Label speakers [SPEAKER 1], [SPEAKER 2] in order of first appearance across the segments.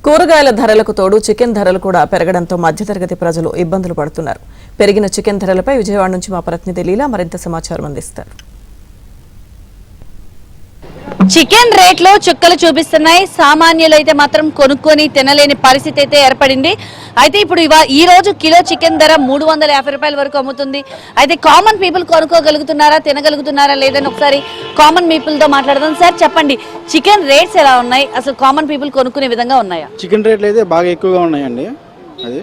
[SPEAKER 1] కూరగాయల ధరలకు తోడు చికెన్ ధరలు కూడా పెరగడంతో మధ్యతరగతి ప్రజలు ఇబ్బందులు పడుతున్నారు. పెరిగిన చికెన్ ధరలపై విజయవాడ నుంచి మా ప్రతినిధి లీలా మరింత సమాచారం అందిస్తారు.
[SPEAKER 2] చికెన్ రేట్లో చుక్కలు చూపిస్తున్నాయి. సామాన్యులు అయితే మాత్రం కొనుక్కొని తినలేని పరిస్థితి అయితే ఏర్పడింది. అయితే ఇప్పుడు ఈ రోజు కిలో చికెన్ ధర 350 రూపాయల వరకు అమ్ముతుంది. అయితే కామన్ పీపుల్ కొనుక్కోగలుగుతున్నారా, తినగలుగుతున్నారా లేదని ఒకసారి కామన్ పీపుల్ తో మాట్లాడదాం. సార్ చెప్పండి, చికెన్ రేట్స్ ఎలా ఉన్నాయి, అసలు కామన్ పీపుల్ కొనుక్కునే విధంగా ఉన్నాయా?
[SPEAKER 3] చికెన్ రేట్లు అయితే బాగా ఎక్కువగా ఉన్నాయండి. అది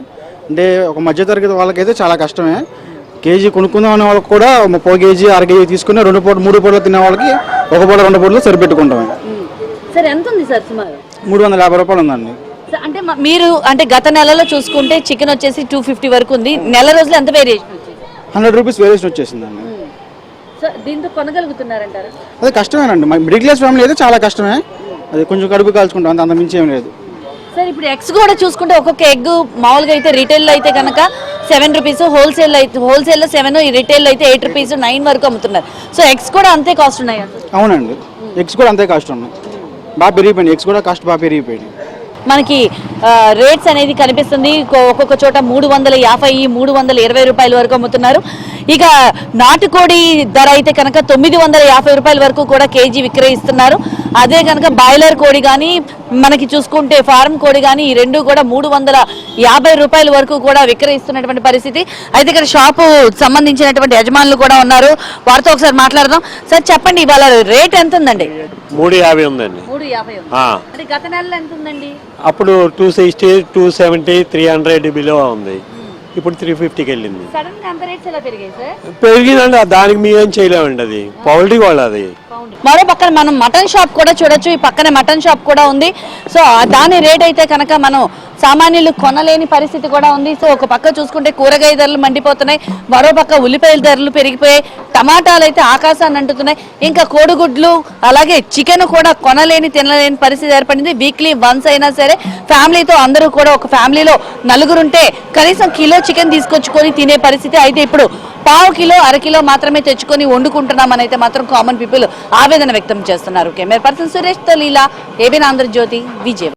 [SPEAKER 3] అంటే ఒక మధ్యతరగతి వాళ్ళకైతే చాలా కష్టమే. కేజీ కొనుక్కుందాం అనే వాళ్ళకి కూడా 30 కేజీ 1/2 కేజీ తీసుకుని 2 పూట 3 పూటలు తినే వాళ్ళకి 1 పూట 2 పూటలు సరిపెట్టుకుంటామే.
[SPEAKER 2] సార్ ఎంత ఉంది సార్? సుమారు
[SPEAKER 3] 350 రూపాయలు ఉందండి.
[SPEAKER 2] అంటే మీరు అంటే గత నెలలో చూసుకుంటే చికెన్ వచ్చేసి 250 వరకు ఉంది. నెల రోజులు ఎంత వేరియేషన్ వచ్చింది?
[SPEAKER 3] 100 రూపీస్ వేరియేషన్ వచ్చేసిందండి.
[SPEAKER 2] దీంతో కొనగలుగుతున్నారంటారు?
[SPEAKER 3] అది కష్టమేనండి. మిడిల్ క్లాస్ ఫ్యామిలీ అయితే చాలా కష్టమే. అది కొంచెం కడుపు కాల్చుకుంటాం, అంత మించి ఏం లేదు.
[SPEAKER 2] సార్ ఇప్పుడు ఎగ్స్ కూడా చూసుకుంటే ఒక్కొక్క ఎగ్ మామూలుగా అయితే రీటైల్లో అయితే కనుక 7 రూపీస్, హోల్సేల్లో 7, రీటైల్లో అయితే 8 రూపీస్ 9 వరకు అమ్ముతున్నారు. సో ఎగ్స్ కూడా అంతే కాస్ట్ ఉన్నాయి?
[SPEAKER 3] అవునండి, ఎగ్స్ కూడా అంతే కాస్ట్ ఉన్నాయి. బాగా పెరిగిపోయింది, ఎగ్స్ కూడా కాస్ట్ బాగా పెరిగిపోయింది.
[SPEAKER 2] మనకి రేట్స్ అనేది కనిపిస్తుంది. ఒక్కొక్క చోట 350, 320 రూపాయల వరకు అమ్ముతున్నారు. ఇక నాటుకోడి ధర అయితే కనుక 950 రూపాయల వరకు కూడా కేజీ విక్రయిస్తున్నారు. అదే కనుక బాయిలర్ కోడి కానీ మనకి చూసుకుంటే ఫారం కోడి కానీ ఈ రెండు కూడా 350 రూపాయల వరకు కూడా విక్రయిస్తున్నటువంటి పరిస్థితి. అయితే ఇక్కడ షాపు సంబంధించినటువంటి యజమానులు కూడా ఉన్నారు, వారితో ఒకసారి మాట్లాడదాం. సార్ చెప్పండి, ఇవాళ రేట్ ఎంత ఉందండి?
[SPEAKER 4] 350 ఉందండి.
[SPEAKER 2] 350 అంటే గత నెలలో ఎంత ఉందండి?
[SPEAKER 4] అప్పుడు 260, 270, 300 బిలో ఉంది. ఇప్పుడు 350కి వెళ్ళింది.
[SPEAKER 2] సడన్ గా అంత రేట్స్ ఎలా పెరిగాయి సార్?
[SPEAKER 4] పెరిగిందండి, దానికి మేమేం చేయలేమండి, అది పౌల్ట్రీ వాళ్ళది.
[SPEAKER 2] మరో పక్కన మనం మటన్ షాప్ కూడా చూడొచ్చు. ఈ పక్కనే మటన్ షాప్ కూడా ఉంది. సో దాని రేట్ అయితే కనుక మనం సామాన్యులు కొనలేని పరిస్థితి కూడా ఉంది. సో ఒక పక్క చూసుకుంటే కూరగాయ ధరలు మండిపోతున్నాయి, మరో పక్క ఉల్లిపాయల ధరలు పెరిగిపోయాయి, టమాటాలు అయితే ఆకాశాన్ని అంటుతున్నాయి, ఇంకా కోడిగుడ్లు అలాగే చికెన్ కూడా కొనలేని తినలేని పరిస్థితి ఏర్పడింది. వీక్లీ వన్స్ అయినా సరే ఫ్యామిలీతో అందరూ కూడా ఒక ఫ్యామిలీలో నలుగురుంటే కనీసం కిలో చికెన్ తీసుకొచ్చుకొని తినే పరిస్థితి. అయితే ఇప్పుడు 1/4 కిలో 1/2 కిలో మాత్రమే తెచ్చుకొని వండుకుంటున్నామని అయితే మాత్రం కామన్ పీపుల్ ఆవేదన వ్యక్తం చేస్తున్నారు. కెమెరా పర్సన్ సురేష్ తో లీలా, ఏబిఎన్ ఆంధ్రజ్యోతి, విజయవాడ.